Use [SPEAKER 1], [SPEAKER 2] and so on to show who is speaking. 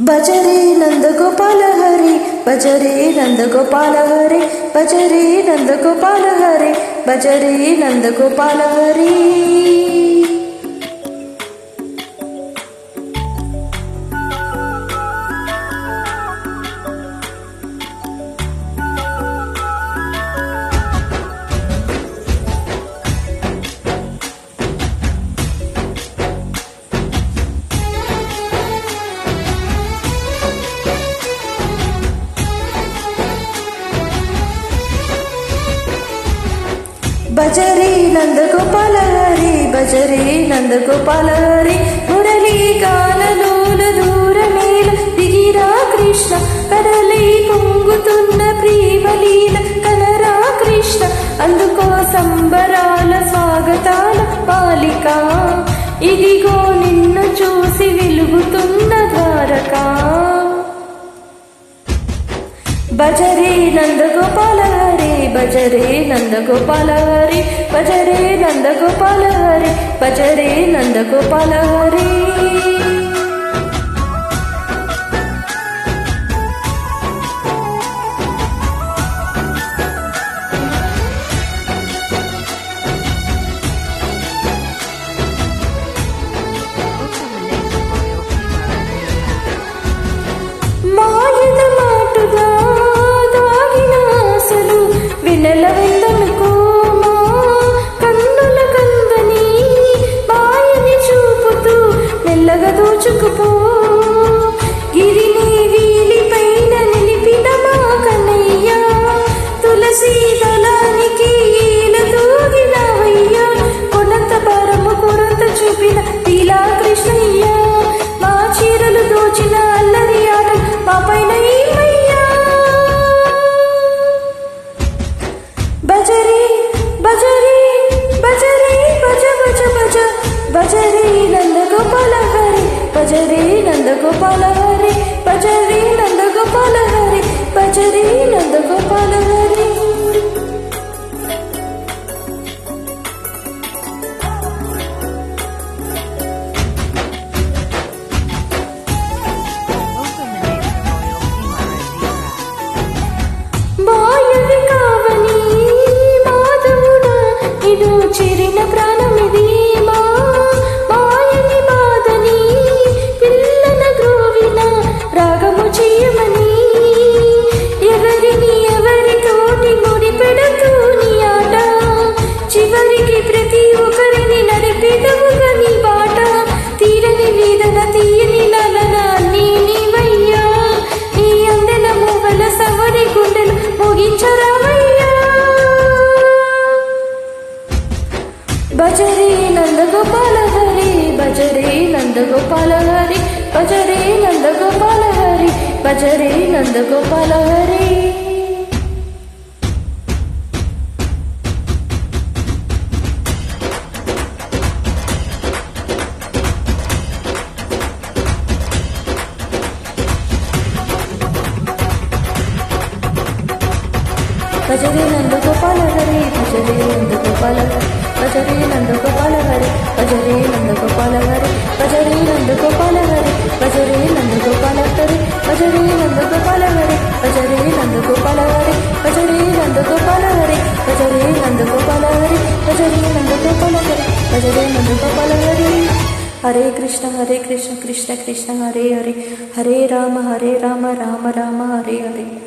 [SPEAKER 1] భజరే నందగోపాల హరి భజరే నందగోపాల హరి భజరే నందగోపాల హరి భజరే నందగోపాల హరి. భజరే నందగోపాల హరి భజరే నందగోపాల హరి. మురళీ గానలోల దూరమేల దిగిరా కృష్ణ కదలి పొంగుతున్న ప్రేమలీల కనరా కృష్ణ. అందుకో సంబరాల స్వాగతాల బాలిక ఇదిగో నిన్ను చూసి వెలుగుతున్న ద్వారకా. భజరే నందగోపాల హరి భజరే నందగోపాల హరి భజరే నందగోపాల హరి భజరే నందగోపాల హరి. దోచుకుపో గిరిని వీలిపైన నిలిపిన మా కన్నయ్య తులసి దళానికి ఈల తూగినవయ్య కొనంత పరము కొరంత చూపిన తీలా కృష్ణయ్య మా చీరలు దోచిన అల్లరి ఆట మా పైన ఏమయ్యా. భజరే భజరే భజరే భజ భజ భజ భజరే నందగోపాల హరి భజరే నందగోపాల హరి భజరే నందగోపాల హరి భజరే నందగోపాల హరి. మాయవి కావని మాధవుడ ఇడు చిరిన ప్రాణమిది భజరే నందగోపాల హరి భజరే నందగోపాల హరి భజరే నందగోపాల హరి భజరే నందగోపాల హరి. భజరే నందగోపాల హరి భజరే నందగోపాల హరి భజరే నందగోపాల హరి భజరే నందగోపాల హరి భజరే నందగోపాల హరి భజరే నందగోపాల హరి భజరే నందగోపాల హరి భజరే నందగోపాల హరి భజరే నందగోపాల హరి భజరే నందగోపాల హరి భజరే నందగోపాల హరి భజరే నందగోపాల హరి. హరే కృష్ణ కృష్ణ కృష్ణ హరే హరే హరే రామ రామ రామ హరే హరే.